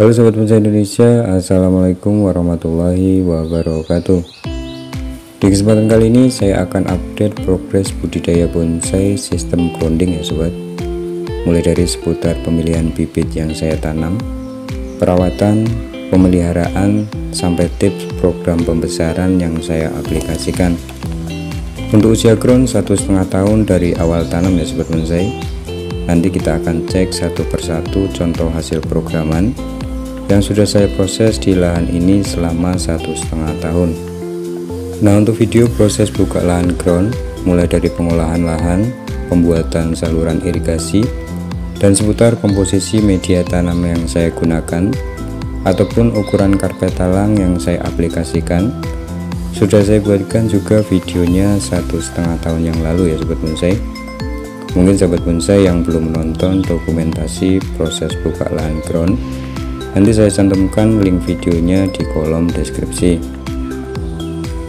Halo Sobat Bonsai Indonesia, Assalamualaikum warahmatullahi wabarakatuh. Di kesempatan kali ini saya akan update progres budidaya bonsai sistem grounding ya sobat. Mulai dari seputar pemilihan bibit yang saya tanam, perawatan, pemeliharaan, sampai tips program pembesaran yang saya aplikasikan. Untuk usia ground 1,5 tahun dari awal tanam ya sobat bonsai. Nanti kita akan cek satu persatu contoh hasil programan yang sudah saya proses di lahan ini selama 1,5 tahun. Nah, untuk video proses buka lahan ground mulai dari pengolahan lahan, pembuatan saluran irigasi, dan seputar komposisi media tanam yang saya gunakan ataupun ukuran karpet talang yang saya aplikasikan, sudah saya buatkan juga videonya 1,5 tahun yang lalu ya sobat bonsai. Mungkin sobat bonsai yang belum menonton dokumentasi proses buka lahan ground, nanti saya cantumkan link videonya di kolom deskripsi.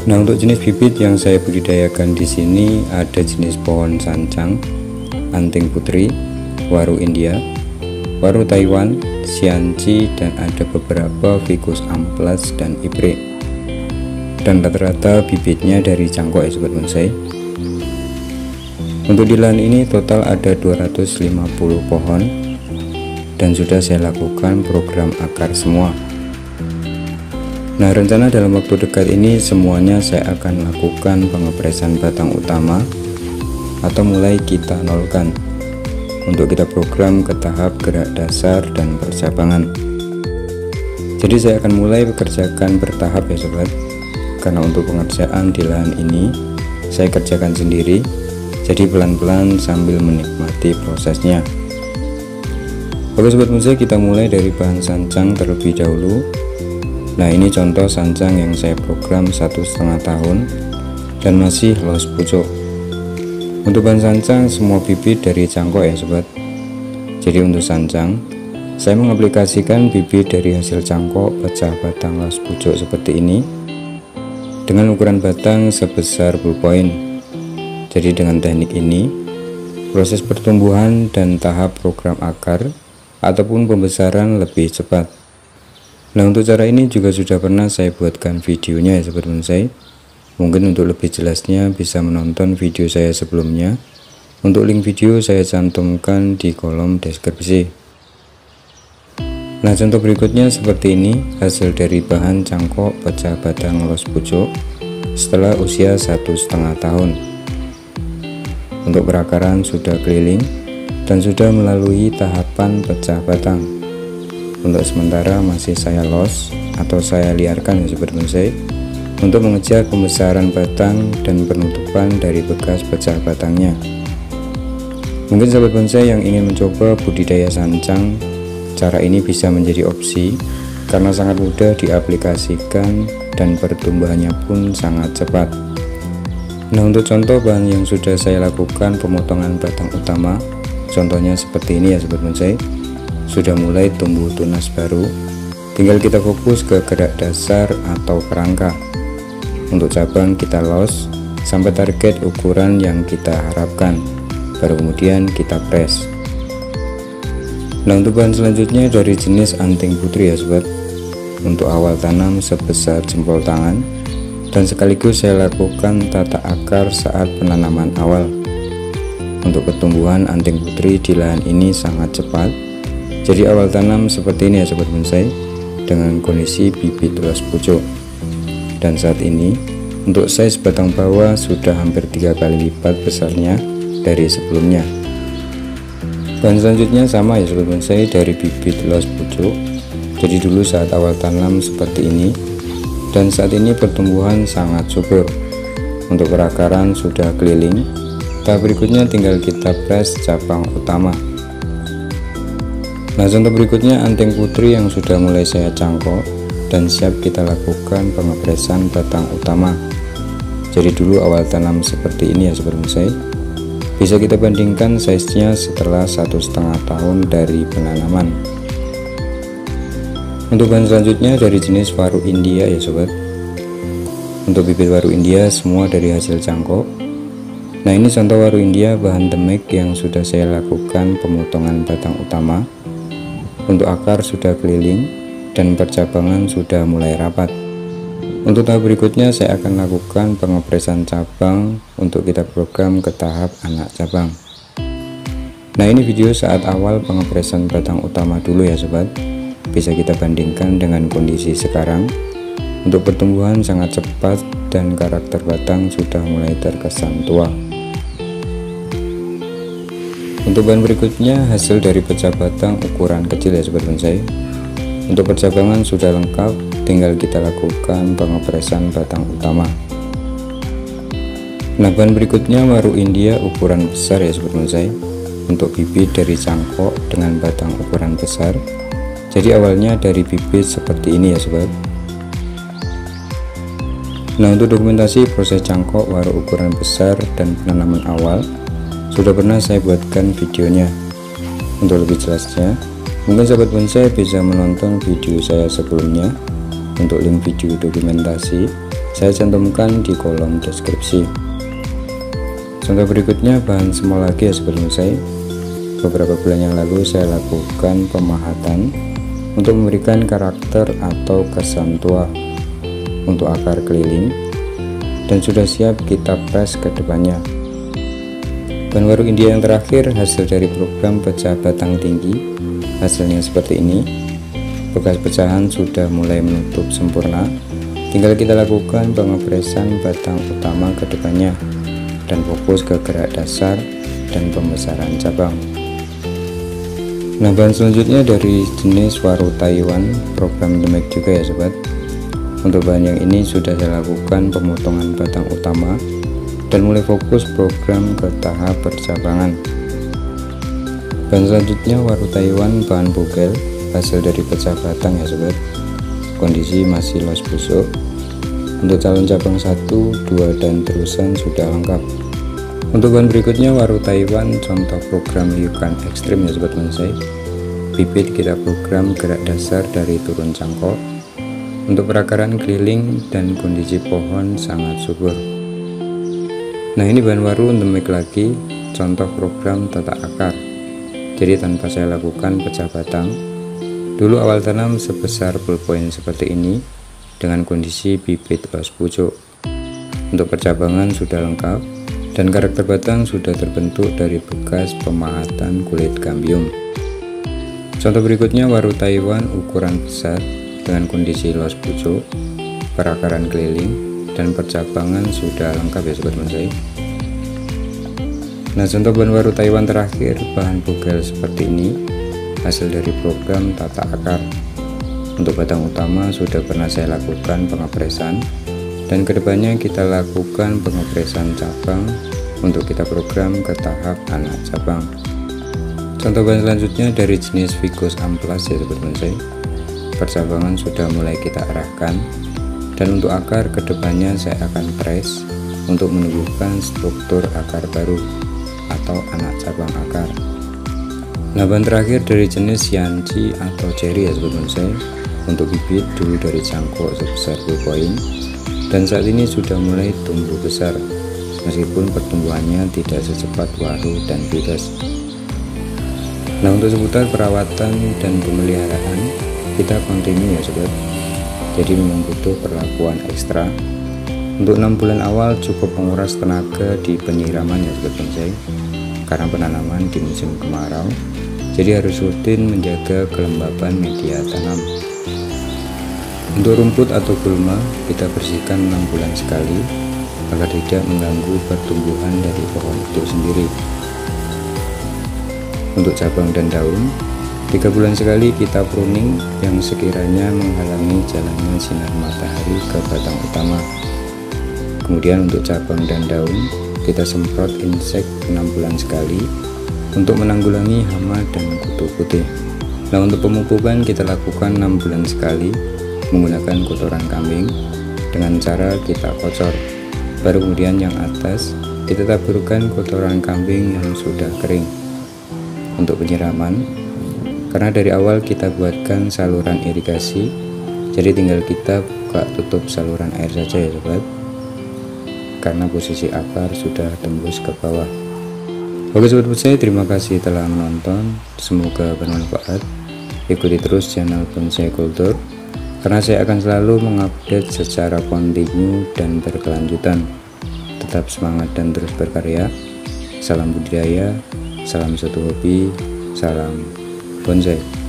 Nah, untuk jenis bibit yang saya budidayakan di sini ada jenis pohon sancang, anting putri, waru India, waru Taiwan, Xianji, dan ada beberapa ficus amplas dan ibre. Dan rata-rata bibitnya dari cangkok ya sobat bonsai. Untuk di lahan ini total ada 250 pohon dan sudah saya lakukan program akar semua. Nah, rencana dalam waktu dekat ini semuanya saya akan lakukan pengepresan batang utama atau mulai kita nolkan untuk kita program ke tahap gerak dasar dan percabangan. Jadi saya akan mulai bekerjakan bertahap ya sobat, karena untuk pengerjaan di lahan ini saya kerjakan sendiri, jadi pelan-pelan sambil menikmati prosesnya. Oke sobat bonsai, kita mulai dari bahan sancang terlebih dahulu. Nah, ini contoh sancang yang saya program 1,5 tahun dan masih los pucuk. Untuk bahan sancang semua bibit dari cangkok ya sobat. Jadi untuk sancang saya mengaplikasikan bibit dari hasil cangkok pecah batang los pucuk seperti ini dengan ukuran batang sebesar ballpoint. Jadi dengan teknik ini proses pertumbuhan dan tahap program akar ataupun pembesaran lebih cepat. Nah, untuk cara ini juga sudah pernah saya buatkan videonya ya sobat bonsai. Mungkin untuk lebih jelasnya bisa menonton video saya sebelumnya. Untuk link video saya cantumkan di kolom deskripsi. Nah, contoh berikutnya seperti ini hasil dari bahan cangkok pecah batang los pucuk setelah usia 1,5 tahun. Untuk perakaran sudah keliling dan sudah melalui tahapan pecah batang. Untuk sementara masih saya los atau saya liarkan ya sobat bonsai untuk mengejar pembesaran batang dan penutupan dari bekas pecah batangnya. Mungkin sobat bonsai yang ingin mencoba budidaya sancang, cara ini bisa menjadi opsi karena sangat mudah diaplikasikan dan pertumbuhannya pun sangat cepat. Nah, untuk contoh bahan yang sudah saya lakukan pemotongan batang utama, contohnya seperti ini ya sobat bonsai, sudah mulai tumbuh tunas baru. Tinggal kita fokus ke gerak dasar atau kerangka. Untuk cabang kita los sampai target ukuran yang kita harapkan, baru kemudian kita press. Nah, untuk bahan selanjutnya dari jenis anting putri ya sobat. Untuk awal tanam sebesar jempol tangan dan sekaligus saya lakukan tata akar saat penanaman awal. Untuk pertumbuhan anting putri di lahan ini sangat cepat. Jadi awal tanam seperti ini ya sobat bonsai dengan kondisi bibit los pucuk. Dan saat ini untuk size batang bawah sudah hampir 3 kali lipat besarnya dari sebelumnya. Bahan selanjutnya sama ya sobat bonsai dari bibit los pucuk. Jadi dulu saat awal tanam seperti ini dan saat ini pertumbuhan sangat subur. Untuk perakaran sudah keliling. Tahap berikutnya tinggal kita press cabang utama. Nah, contoh berikutnya anting putri yang sudah mulai saya cangkok dan siap kita lakukan pengepresan batang utama. Jadi dulu awal tanam seperti ini ya sobat bonsai. Bisa kita bandingkan size-nya setelah 1,5 tahun dari penanaman. Untuk bahan selanjutnya dari jenis waru India ya sobat. Untuk bibit waru India semua dari hasil cangkok. Nah, ini contoh waru India bahan demek yang sudah saya lakukan pemotongan batang utama. Untuk akar sudah keliling dan percabangan sudah mulai rapat. Untuk tahap berikutnya saya akan lakukan pengepresan cabang untuk kita program ke tahap anak cabang. Nah, ini video saat awal pengepresan batang utama dulu ya sobat. Bisa kita bandingkan dengan kondisi sekarang. Untuk pertumbuhan sangat cepat dan karakter batang sudah mulai terkesan tua. Untuk bahan berikutnya hasil dari pecah batang ukuran kecil ya sobat bonsai. Untuk percabangan sudah lengkap, tinggal kita lakukan pengepresan batang utama. Nah, bahan berikutnya waru India ukuran besar ya sobat bonsai. Untuk bibit dari cangkok dengan batang ukuran besar. Jadi awalnya dari bibit seperti ini ya sobat. Nah, untuk dokumentasi proses cangkok waru ukuran besar dan penanaman awal sudah pernah saya buatkan videonya. Untuk lebih jelasnya, mungkin sahabat bonsai bisa menonton video saya sebelumnya. Untuk link video dokumentasi saya cantumkan di kolom deskripsi. Contoh berikutnya bahan semua lagi ya sahabat bonsai. Beberapa bulan yang lalu saya lakukan pemahatan untuk memberikan karakter atau kesan tua untuk akar keliling, dan sudah siap kita press ke depannya. Bahan waru India yang terakhir hasil dari program pecah batang tinggi. Hasilnya seperti ini. Bekas pecahan sudah mulai menutup sempurna. Tinggal kita lakukan pengepresan batang utama ke depannya dan fokus ke gerak dasar dan pembesaran cabang. Nah, bahan selanjutnya dari jenis waru Taiwan program demek juga ya sobat. Untuk bahan yang ini sudah saya lakukan pemotongan batang utama dan mulai fokus program ke tahap percabangan. Bahan selanjutnya waru Taiwan bahan bogel hasil dari pecah batang ya sobat. Kondisi masih los busuk. Untuk calon cabang 1, 2 dan terusan sudah lengkap. Untuk bahan berikutnya waru Taiwan contoh program liukan ekstrim ya sobat bonsai. Bibit kita program gerak dasar dari turun cangkok. Untuk perakaran keliling dan kondisi pohon sangat subur. Nah, ini bahan waru endemik lagi, contoh program tata akar. Jadi tanpa saya lakukan pecah batang. Dulu awal tanam sebesar ballpoint seperti ini dengan kondisi bibit los pucuk. Untuk percabangan sudah lengkap dan karakter batang sudah terbentuk dari bekas pemahatan kulit kambium. Contoh berikutnya waru Taiwan ukuran besar dengan kondisi los pucuk, perakaran keliling dan percabangan sudah lengkap ya sobat bonsai. Nah, contoh bahan waru Taiwan terakhir bahan bogel seperti ini hasil dari program tata akar. Untuk batang utama sudah pernah saya lakukan pengepresan dan kedepannya kita lakukan pengepresan cabang untuk kita program ke tahap anak cabang. Contoh bahan selanjutnya dari jenis Ficus amplas ya sobat bonsai. Percabangan sudah mulai kita arahkan. Dan untuk akar kedepannya saya akan press untuk menumbuhkan struktur akar baru atau anak cabang akar. Nah, bahan terakhir dari jenis Yanchi atau cherry ya sobat bonsai. Untuk bibit dulu dari cangkok sebesar ballpoint dan saat ini sudah mulai tumbuh besar meskipun pertumbuhannya tidak secepat waru dan bigas. Nah, untuk seputar perawatan dan pemeliharaan kita kontinu ya sobat. Jadi memang butuh perlakuan ekstra. Untuk 6 bulan awal cukup menguras tenaga di penyiraman ya sobat bonsai, karena penanaman di musim kemarau, jadi harus rutin menjaga kelembapan media tanam. Untuk rumput atau gulma kita bersihkan 6 bulan sekali agar tidak mengganggu pertumbuhan dari pohon itu sendiri. Untuk cabang dan daun 3 bulan sekali kita pruning yang sekiranya menghalangi jalannya sinar matahari ke batang utama. Kemudian untuk cabang dan daun kita semprot insek 6 bulan sekali untuk menanggulangi hama dan kutu putih. Nah, untuk pemupukan kita lakukan 6 bulan sekali menggunakan kotoran kambing dengan cara kita kocor. Baru kemudian yang atas kita taburkan kotoran kambing yang sudah kering. Untuk penyiraman, karena dari awal kita buatkan saluran irigasi, jadi tinggal kita buka tutup saluran air saja ya sobat, karena posisi akar sudah tembus ke bawah. Oke sobat bonsai, terima kasih telah menonton, semoga bermanfaat. Ikuti terus channel Bonsai Kultur. karena saya akan selalu mengupdate secara kontinu dan berkelanjutan. Tetap semangat dan terus berkarya. Salam budidaya, salam satu hobi, salam bonsai.